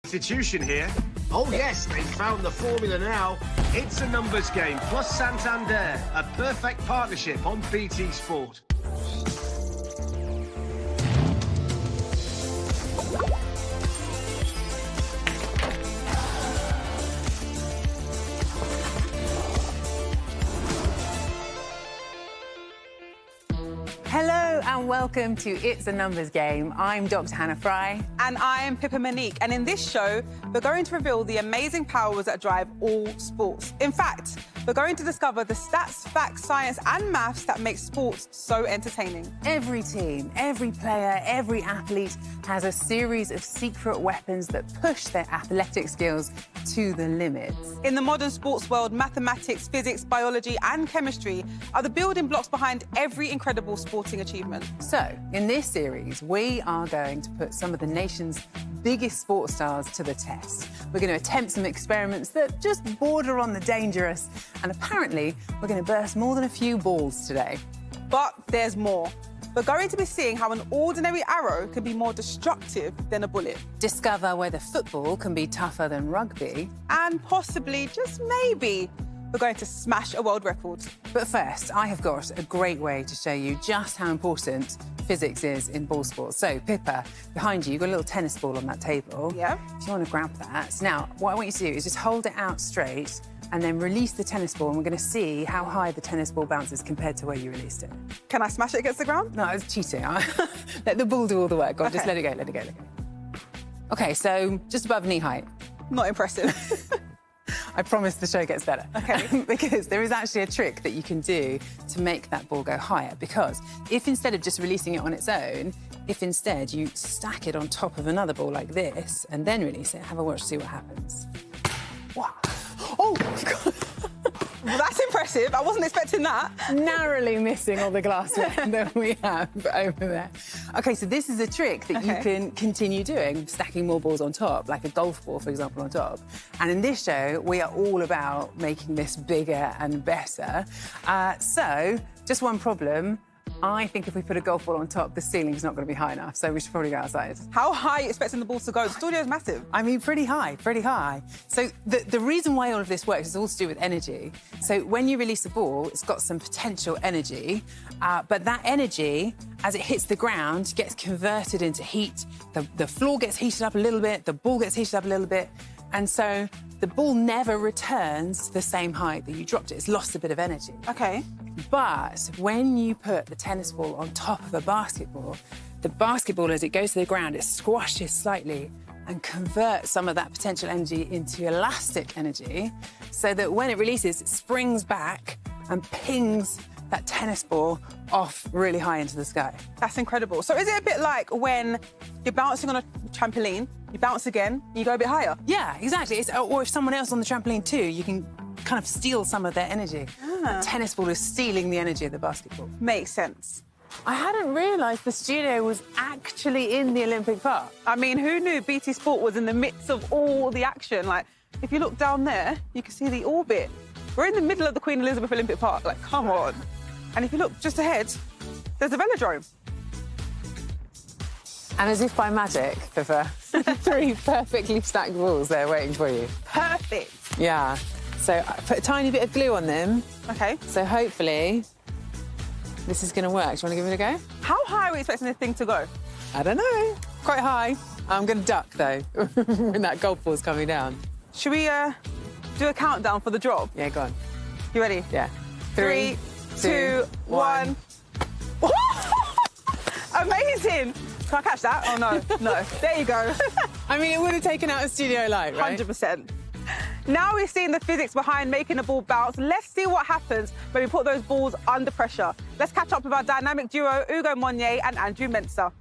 Institution here. Oh yes, they found the formula now. It's a numbers game plus Santander, a perfect partnership on BT Sport. Hello and welcome to It's a Numbers Game. I'm Dr. Hannah Fry. And I am Pippa Monique. And in this show, we're going to reveal the amazing powers that drive all sports. In fact, we're going to discover the stats, facts, science and maths that make sports so entertaining. Every team, every player, every athlete has a series of secret weapons that push their athletic skills to the limits. In the modern sports world, mathematics, physics, biology and chemistry are the building blocks behind every incredible sporting achievement. So, in this series, we are going to put some of the nation's biggest sports stars to the test. We're going to attempt some experiments that just border on the dangerous, and apparently we're going to burst more than a few balls today. But there's more. We're going to be seeing how an ordinary arrow can be more destructive than a bullet. Discover whether football can be tougher than rugby. And possibly, just maybe, we're going to smash a world record. But first, I have got a great way to show you just how important physics is in ball sports. So, Pippa, behind you, you've got a little tennis ball on that table. Yeah. If you want to grab that. Now, what I want you to do is just hold it out straight and then release the tennis ball, and we're going to see how high the tennis ball bounces compared to where you released it. Can I smash it against the ground? No, it's cheating. Let the ball do all the work. Go on, Okay. just let it go, let it go, let it go. OK, so just above knee height. Not impressive. I promise the show gets better. OK. Because there is actually a trick that you can do to make that ball go higher. Because if instead of just releasing it on its own, if instead you stack it on top of another ball like this and then release it, have a watch, see what happens. Wow. Oh, God. Well, that's impressive. I wasn't expecting that. Narrowly missing all the glassware that we have over there. OK, so this is a trick that you can continue doing, stacking more balls on top, like a golf ball, for example, on top. And in this show, we are all about making this bigger and better. So, just one problem. I think if we put a golf ball on top, the ceiling's not going to be high enough, so we should probably go outside. How high are you expecting the balls to go? The studio's massive. I mean, pretty high, pretty high. So the reason why all of this works is all to do with energy. So when you release a ball, it's got some potential energy, but that energy, as it hits the ground, gets converted into heat. The floor gets heated up a little bit, the ball gets heated up a little bit, and so the ball never returns to the same height that you dropped it. It's lost a bit of energy. OK. But when you put the tennis ball on top of a basketball, the basketball, as it goes to the ground, it squashes slightly and converts some of that potential energy into elastic energy so that when it releases, it springs back and pings that tennis ball off really high into the sky. That's incredible. So is it a bit like when you're bouncing on a trampoline, you bounce again, you go a bit higher? Yeah, exactly. Or if someone else on the trampoline too, you can kind of steal some of their energy. The tennis ball is stealing the energy of the basketball. Makes sense. I hadn't realised the studio was actually in the Olympic Park. I mean, who knew BT Sport was in the midst of all the action? Like, if you look down there, you can see the orbit. We're in the middle of the Queen Elizabeth Olympic Park. Like, come on. And if you look just ahead, there's a velodrome. And as if by magic, Pippa, 3 perfectly stacked balls there waiting for you. Perfect. Yeah. So I put a tiny bit of glue on them. OK. So hopefully this is going to work. Do you want to give it a go? How high are we expecting this thing to go? I don't know. Quite high. I'm going to duck, though, when that golf ball's coming down. Should we do a countdown for the drop? Yeah, go on. You ready? Yeah. 3, 2, 1. Amazing! Can I catch that? Oh, no. No. There you go. I mean, it would have taken out a studio light, right? 100%. Now we've seen the physics behind making a ball bounce. Let's see what happens when we put those balls under pressure. Let's catch up with our dynamic duo, Ugo Monye and Andrew Mensah.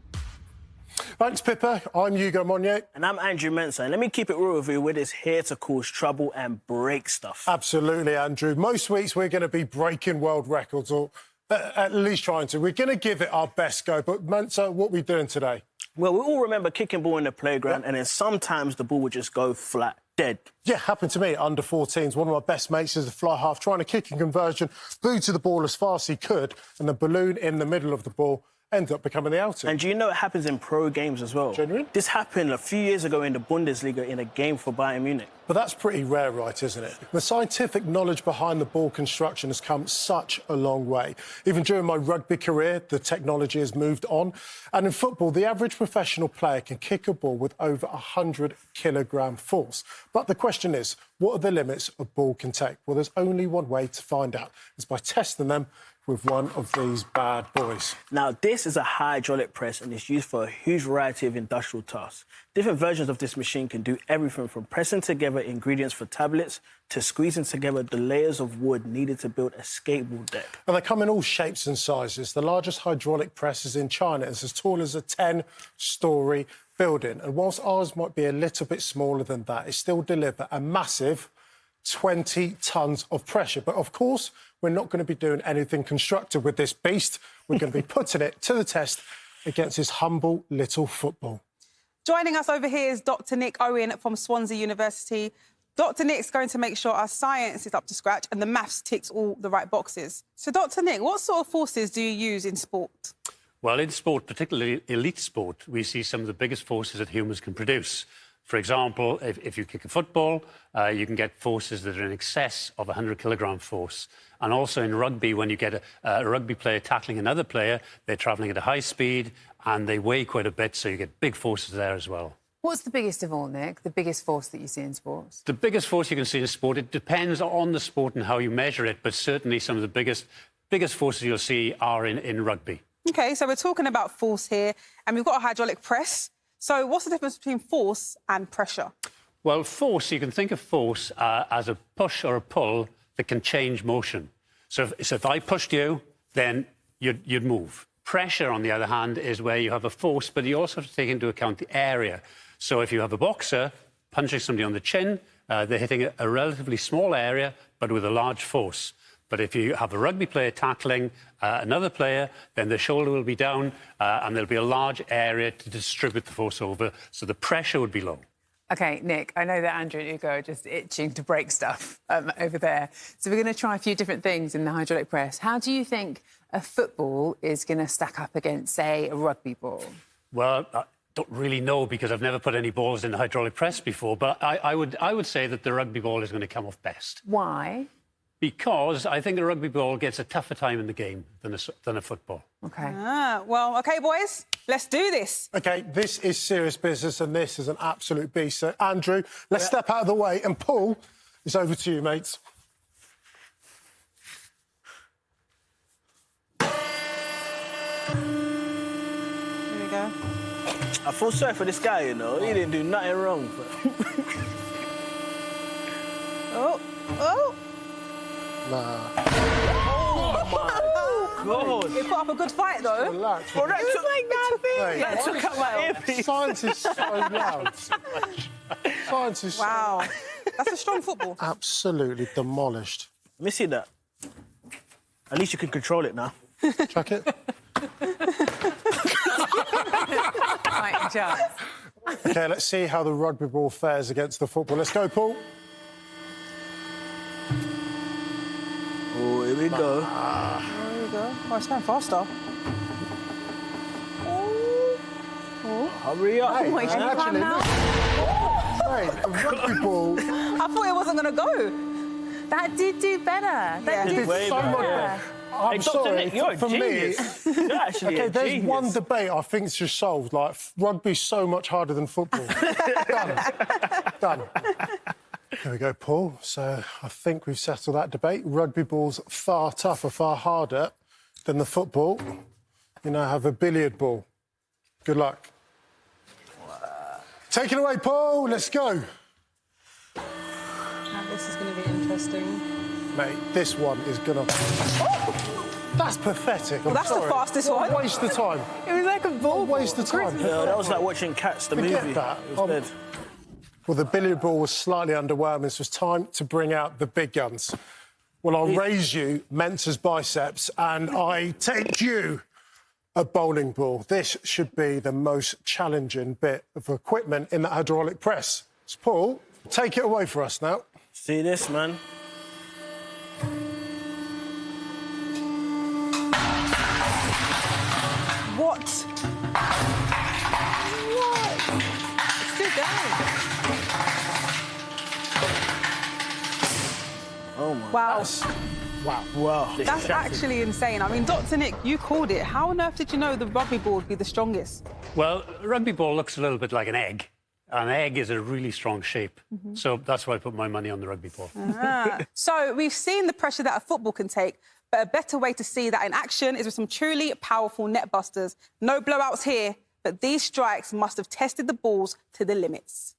Thanks, Pippa. I'm Ugo Monye. And I'm Andrew Mensah. And let me keep it real with you. We're just here to cause trouble and break stuff. Absolutely, Andrew. Most weeks we're going to be breaking world records, or at least trying to. We're going to give it our best go. But, Mensah, what are we doing today? Well, we all remember kicking ball in the playground, and then sometimes the ball would just go flat, dead. Yeah, happened to me at under 14s. One of my best mates is a fly half, trying to kick in conversion, booted the ball as fast as he could, and the balloon in the middle of the ball ends up becoming the outing. And do you know it happens in pro games as well? Genuine? This happened a few years ago in the Bundesliga in a game for Bayern Munich. But that's pretty rare, right, isn't it? The scientific knowledge behind the ball construction has come such a long way. Even during my rugby career, the technology has moved on. And in football, the average professional player can kick a ball with over 100-kilogram force. But the question is, what are the limits a ball can take? Well, there's only one way to find out. It's by testing them with one of these bad boys. Now, this is a hydraulic press and it's used for a huge variety of industrial tasks. Different versions of this machine can do everything from pressing together ingredients for tablets to squeezing together the layers of wood needed to build a skateboard deck. And they come in all shapes and sizes. The largest hydraulic press is in China. It's as tall as a 10-storey building. And whilst ours might be a little bit smaller than that, it still delivers a massive 20 tonnes of pressure. But, of course, we're not going to be doing anything constructive with this beast. We're going to be putting it to the test against this humble little football. Joining us over here is Dr. Nick Owen from Swansea University. Dr. Nick's going to make sure our science is up to scratch and the maths ticks all the right boxes. So, Dr. Nick, what sort of forces do you use in sport? Well, in sport, particularly elite sport, we see some of the biggest forces that humans can produce. For example, if you kick a football, you can get forces that are in excess of 100-kilogram force. And also in rugby, when you get a rugby player tackling another player, they're travelling at a high speed and they weigh quite a bit, so you get big forces there as well. What's the biggest of all, Nick? The biggest force that you see in sports? The biggest force you can see in sport, it depends on the sport and how you measure it, but certainly some of the biggest forces you'll see are in rugby. OK, so we're talking about force here, and we've got a hydraulic press. So what's the difference between force and pressure? Well, force, you can think of force as a push or a pull that can change motion. So if I pushed you, then you'd move. Pressure, on the other hand, is where you have a force, but you also have to take into account the area. So if you have a boxer punching somebody on the chin, they're hitting a relatively small area, but with a large force. But if you have a rugby player tackling another player, then the shoulder will be down and there'll be a large area to distribute the force over, so the pressure would be low. OK, Nick, I know that Andrew and Ugo are just itching to break stuff over there. So we're going to try a few different things in the hydraulic press. How do you think a football is going to stack up against, say, a rugby ball? Well, I don't really know because I've never put any balls in the hydraulic press before, but I would say that the rugby ball is going to come off best. Why? Because I think a rugby ball gets a tougher time in the game than a football. OK. Well, OK, boys, let's do this. OK, this is serious business and this is an absolute beast. So, Andrew, let's step out of the way. And Paul, it's over to you, mates. Here we go. I feel sorry for this guy, you know. He didn't do nothing wrong. Oh. Nah. Oh, my God. He put up a good fight, though. Relax. Well, that took, Mate, that took out my earpiece. Science is so loud. Science is Wow. That's a strong football. absolutely demolished. Let me see that. At least you can control it now. Chuck it. Right, chance. OK, let's see how the rugby ball fares against the football. Let's go, Paul. Oh, here we go. There we go. Oh, it's going faster. Hurry up. Hey, my God. actually, look. Hey, a rugby ball. I thought it wasn't going to go. That did do better. That Yeah. did Way so better. much Yeah. I'm Hey, Dr. sorry, Nick, you're a for genius. me... You're actually OK, a there's genius. one debate I think is just solved. Like, rugby's so much harder than football. Done. There we go, Paul. So I think we've settled that debate. Rugby ball's far tougher, far harder than the football. You now have a billiard ball. Good luck. Take it away, Paul. Let's go. Now, this is going to be interesting. Mate, this one is going to... That's pathetic. Well, that's the fastest one. What a waste of time. It was like a ball. What a waste of time. Yeah, that was like watching Cats, the Forget movie. that. It was dead. Well, the billiard ball was slightly underwhelming, so it's time to bring out the big guns. Well, I'll raise you Mensah's biceps, and I take you a bowling ball. This should be the most challenging bit of equipment in the hydraulic press. So, Paul, take it away for us now. See this, man? What? What? It's still going. Oh my. Wow. Wow. That's actually insane. I mean, Dr. Nick, you called it. How on earth did you know the rugby ball would be the strongest? Well, a rugby ball looks a little bit like an egg. An egg is a really strong shape. So that's why I put my money on the rugby ball. So we've seen the pressure that a football can take, but a better way to see that in action is with some truly powerful net busters. No blowouts here, but these strikes must have tested the balls to the limits.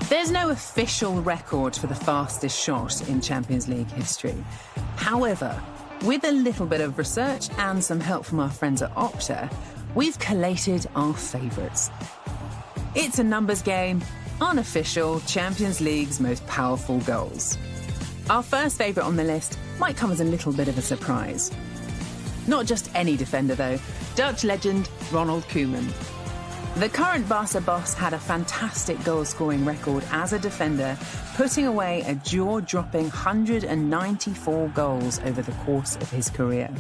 There's no official record for the fastest shot in Champions League history. However, with a little bit of research and some help from our friends at Opta, we've collated our favourites. It's a numbers game, unofficial Champions League's most powerful goals. Our first favourite on the list might come as a little bit of a surprise. Not just any defender, though. Dutch legend Ronald Kuhlman. The current Barca boss had a fantastic goal-scoring record as a defender, putting away a jaw-dropping 194 goals over the course of his career.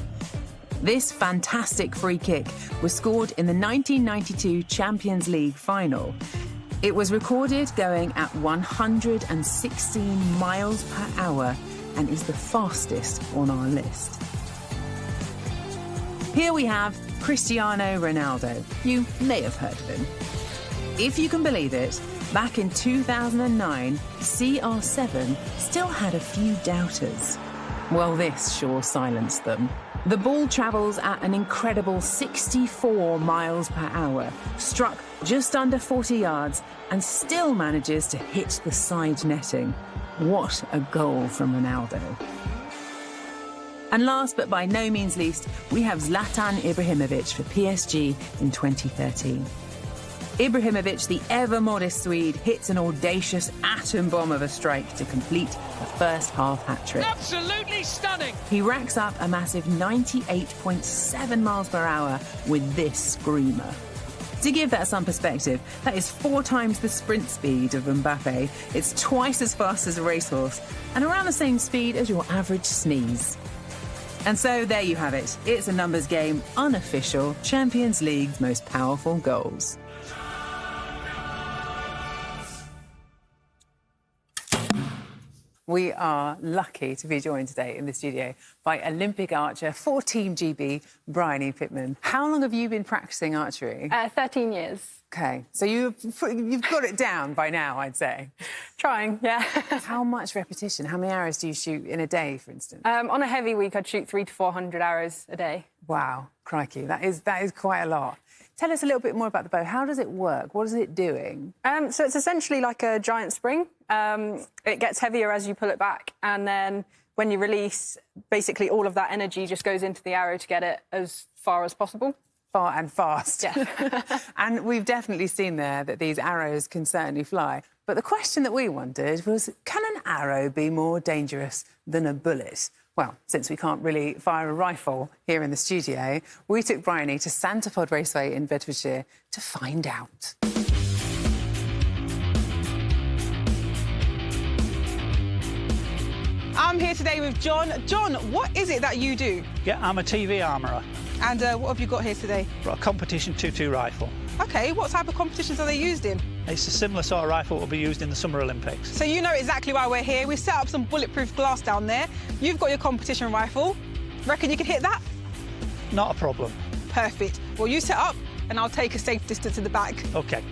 This fantastic free kick was scored in the 1992 Champions League final. It was recorded going at 116 miles per hour and is the fastest on our list. Here we have Cristiano Ronaldo. You may have heard of him. If you can believe it, back in 2009, CR7 still had a few doubters. Well, this sure silenced them. The ball travels at an incredible 64 miles per hour, struck just under 40 yards, and still manages to hit the side netting. What a goal from Ronaldo. And last but by no means least, we have Zlatan Ibrahimovic for PSG in 2013. Ibrahimovic, the ever-modest Swede, hits an audacious atom bomb of a strike to complete the first half hat-trick. Absolutely stunning! He racks up a massive 98.7 miles per hour with this screamer. To give that some perspective, that is 4 times the sprint speed of Mbappe, it's twice as fast as a racehorse, and around the same speed as your average sneeze. And so there you have it. It's a numbers game, unofficial, Champions League's most powerful goals. We are lucky to be joined today in the studio by Olympic archer for Team GB, Bryony Pittman. How long have you been practising archery? 13 years. OK, so you've got it down by now, I'd say. Trying, yeah. How much repetition? How many arrows do you shoot in a day, for instance? On a heavy week, I'd shoot 300 to 400 arrows a day. Wow, crikey, that is quite a lot. Tell us a little bit more about the bow. How does it work? What is it doing? So it's essentially like a giant spring. It gets heavier as you pull it back, and then when you release, basically all of that energy just goes into the arrow to get it as far as possible. Far and fast. Yeah. And we've definitely seen there that these arrows can certainly fly. But the question that we wondered was, can an arrow be more dangerous than a bullet? Well, since we can't really fire a rifle here in the studio, we took Bryony to Santapod Raceway in Bedfordshire to find out. I'm here today with John. John, what is it that you do? Yeah, I'm a TV armourer. And what have you got here today? Got a competition .22 rifle. OK, what type of competitions are they used in? It's a similar sort of rifle that will be used in the Summer Olympics. So you know exactly why we're here. We've set up some bulletproof glass down there. You've got your competition rifle. Reckon you can hit that? Not a problem. Perfect. Well, you set up and I'll take a safe distance in the back. OK.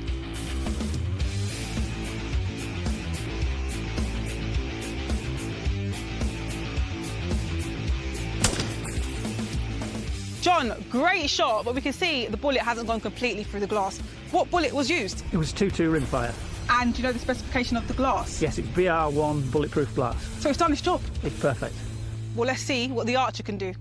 John, great shot, but we can see the bullet hasn't gone completely through the glass. What bullet was used? It was .22 rimfire. And do you know the specification of the glass? Yes, it's BR1 bulletproof glass. So it's done its job? It's perfect. Well, let's see what the archer can do.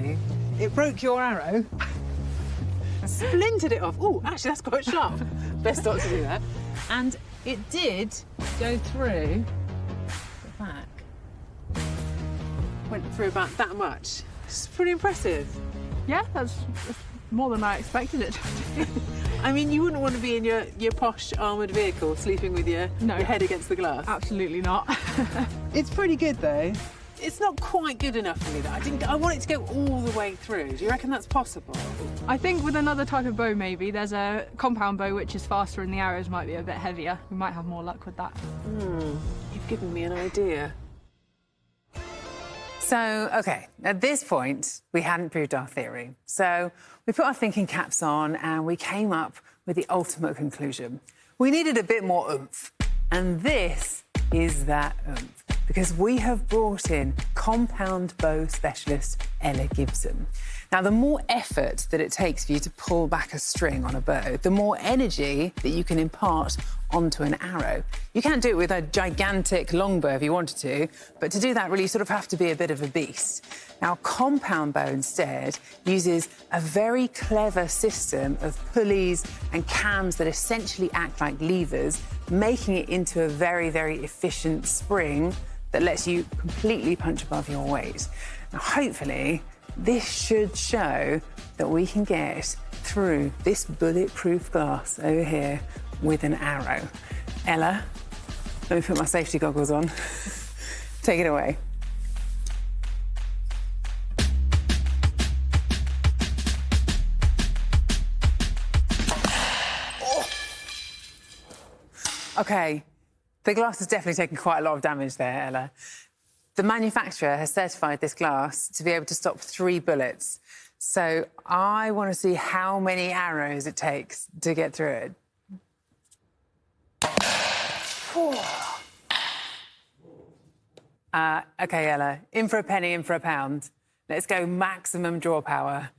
unfortunately, it broke your arrow and splintered it off. Oh, actually, that's quite sharp. Best not to do that. And it did go through the back. Went through about that much. It's pretty impressive. Yeah, that's more than I expected it to do. I mean, you wouldn't want to be in your posh armoured vehicle sleeping with your head against the glass. Absolutely not. It's pretty good, though. It's not quite good enough for me, though. I want it to go all the way through. Do you reckon that's possible? I think with another type of bow, maybe. There's a compound bow which is faster and the arrows might be a bit heavier. We might have more luck with that. You've given me an idea. So, OK, at this point, we hadn't proved our theory. So we put our thinking caps on and we came up with the ultimate conclusion. We needed a bit more oomph. And this is that oomph, because we have brought in compound bow specialist Ella Gibson. Now, the more effort that it takes for you to pull back a string on a bow, the more energy that you can impart onto an arrow. You can't do it with a gigantic longbow if you wanted to, but to do that, really, you sort of have to be a bit of a beast. Now, compound bow instead uses a very clever system of pulleys and cams that essentially act like levers, making it into a very, very efficient spring that lets you completely punch above your weight. Now, hopefully, this should show that we can get through this bulletproof glass over here with an arrow. Ella, let me put my safety goggles on. Take it away. Oh. OK, the glass has definitely taken quite a lot of damage there, Ella. The manufacturer has certified this glass to be able to stop 3 bullets. So I want to see how many arrows it takes to get through it. OK, Ella, in for a penny, in for a pound. Let's go maximum draw power.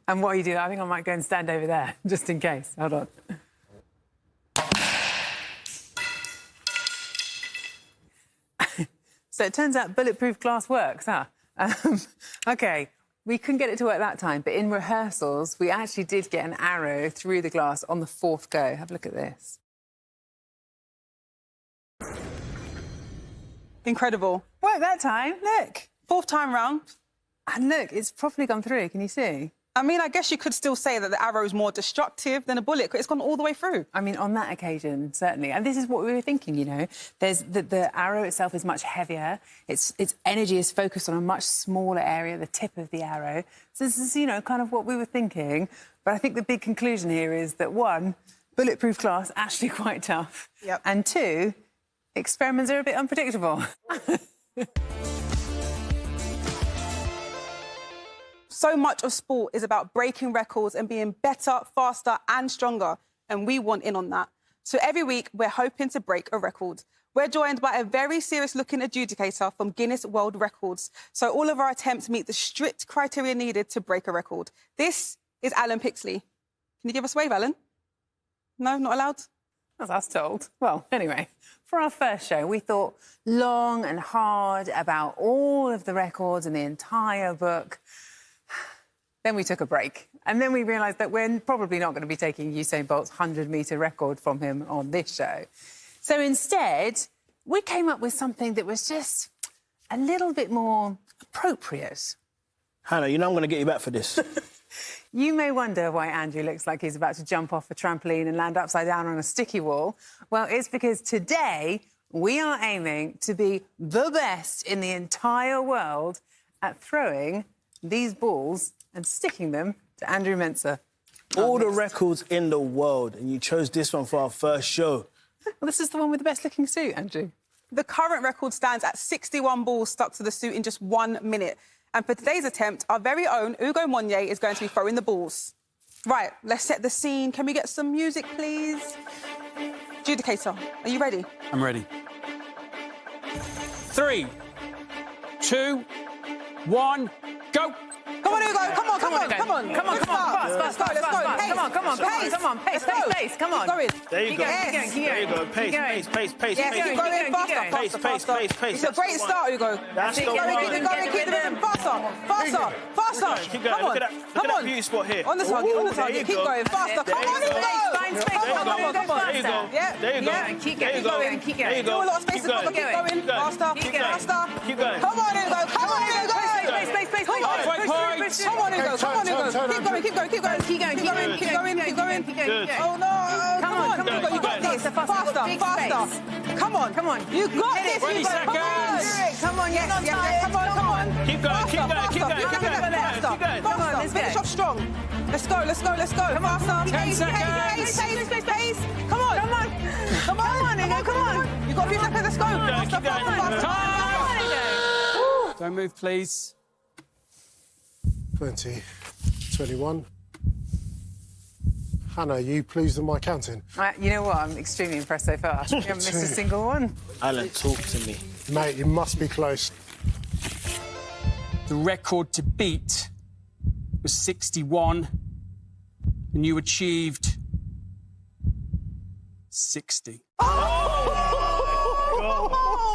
And what you do, I think I might go and stand over there, just in case. Hold on. So it turns out bulletproof glass works, huh? OK, we couldn't get it to work that time, but in rehearsals, we actually did get an arrow through the glass on the 4th go. Have a look at this. Incredible. Worked that time, look. 4th time round. And look, it's properly gone through, can you see? I mean, I guess you could still say that the arrow is more destructive than a bullet, because it's gone all the way through. I mean, on that occasion, certainly. And this is what we were thinking, you know. There's the arrow itself is much heavier. Its energy is focused on a much smaller area, the tip of the arrow. So this is, you know, kind of what we were thinking. But I think the big conclusion here is that, 1, bulletproof glass, actually quite tough. Yep. And 2, experiments are a bit unpredictable. So much of sport is about breaking records and being better, faster and stronger, and we want in on that. So every week, we're hoping to break a record. We're joined by a very serious-looking adjudicator from Guinness World Records, so all of our attempts meet the strict criteria needed to break a record. This is Alan Pixley. Can you give us a wave, Alan? No, not allowed? As I was told. Well, anyway, for our first show, we thought long and hard about all of the records in the entire book. Then we took a break. And then we realised that we're probably not going to be taking Usain Bolt's 100-metre record from him on this show. So instead, we came up with something that was just a little bit more appropriate. Hannah, you know I'm going to get you back for this. You may wonder why Andrew looks like he's about to jump off a trampoline and land upside down on a sticky wall. Well, it's because today we are aiming to be the best in the entire world at throwing these balls and sticking them to Andrew Mensah. All the records in the world, and you chose this one for our first show. Well, this is the one with the best-looking suit, Andrew. The current record stands at 61 balls stuck to the suit in just 1 minute. And for today's attempt, our very own Ugo Monye is going to be throwing the balls. Right, let's set the scene. Can we get some music, please? Adjudicator, are you ready? I'm ready. 3, 2, 1, go! Come on, Ugo, come on. Come on, fast. Come on. Pace. Come on. There you go. There you go. Pace. Yeah, keep going. Faster. It's a great start, Ugo. That's the Keep going. Keep the rhythm. Faster. Keep going. Look at that beauty spot here. On the target. Keep going. Faster. Come on, Ugo. Come on. There you go. There you go. Keep There you go. going. There you go. A lot of space to cover. Keep going. Faster. Keep going. Come on, Ugo. Come on, Ugo. Pace. Come on, Ugo. Keep going. Good. Oh, no. Come on. Go. You got this. Faster. Come on. You got this, 20 Ugo. seconds. Come on, yes. Come on. Keep going. Faster. Finish off strong. Let's go. Faster. 10 seconds. Pace. Come on, Ugo. Come on. You got a few seconds. Let's go. Keep going. Faster. Don't move, please. 20, 21. Hannah, are you pleased with my counting? You know what? I'm extremely impressed so far. We haven't missed a single one. Alan, talk to me. Mate, you must be close. The record to beat was 61, and you achieved 60. Oh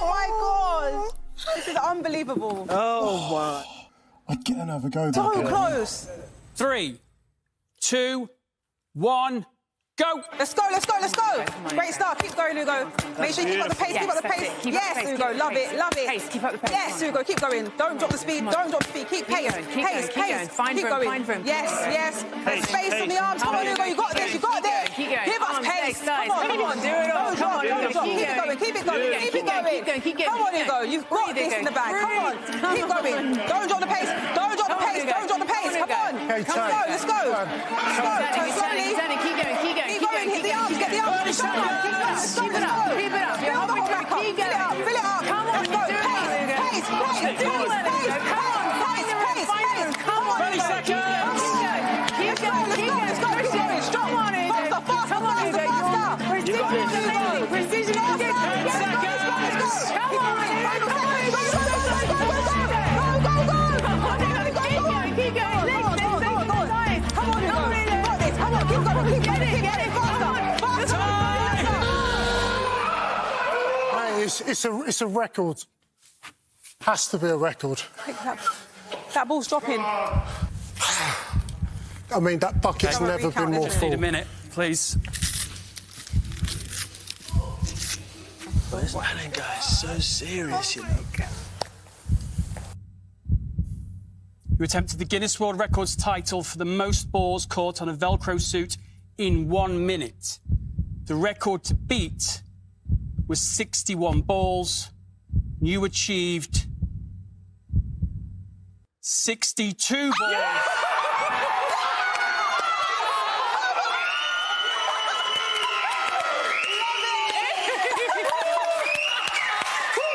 my God! This is unbelievable. Oh, my. I'd get another go. So close. 3, 2, 1, go! Let's go. Great start. Keep going, Ugo. Make sure you keep up the pace. Yes, Ugo. Love it. Pace, keep up the pace. Yes, Ugo. Keep going. Don't drop the speed. Keep pace. Keep going. Find room. Yes. Space on the arms. Come on, Ugo. You got this. Give us pace. Come on. Do it all. Don't drop. Keep it going. Come on, Ugo. You've got this in the bag. Come on. Keep going. Don't drop the pace. Come on. Let's go. Turn slowly. Keep going. Keep going. Hit the arms. Get the arms. Keep it up. You're halfway through. Keep going. Fill it up. Come on. Let's go. Pace. Come on. 20 seconds. Keep going. Strong. Faster. Precision. 10 seconds. Come on. Keep going. It's a record. Has to be a record. That ball's dropping. I mean, that bucket's never been more Just need a full. minute, please. This Alan guy is so serious, you know. You attempted the Guinness World Records title for the most balls caught on a Velcro suit in 1 minute. The record to beat was 61 balls. You achieved 62 balls.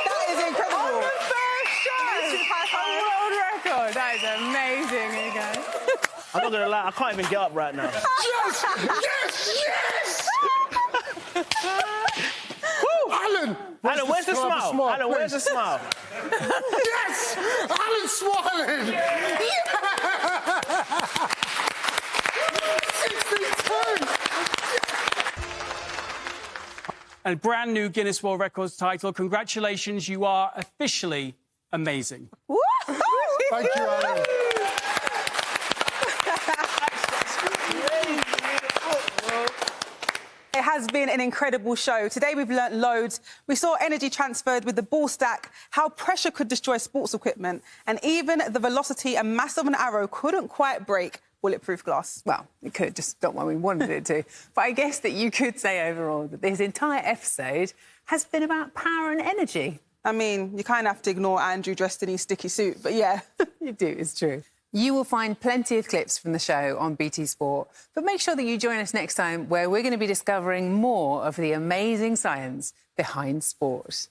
That is incredible. World record. That is amazing, Ugo. I'm not going to lie, I can't even get up right now. Yes! Alan, where's the smile? Alan, where's the smile? Yes! Alan's smiling! Yeah! 62! A brand new Guinness World Records title. Congratulations, you are officially amazing. Thank you, Alan. It has been an incredible show. Today we've learnt loads. We saw energy transferred with the ball stack, how pressure could destroy sports equipment, and even the velocity and mass of an arrow couldn't quite break bulletproof glass. Well, it could, just not when we wanted it to. But I guess that you could say overall that this entire episode has been about power and energy. I mean, you kind of have to ignore Andrew dressed in his sticky suit, but yeah. You do, it's true. You will find plenty of clips from the show on BT Sport, but make sure that you join us next time where we're going to be discovering more of the amazing science behind sport.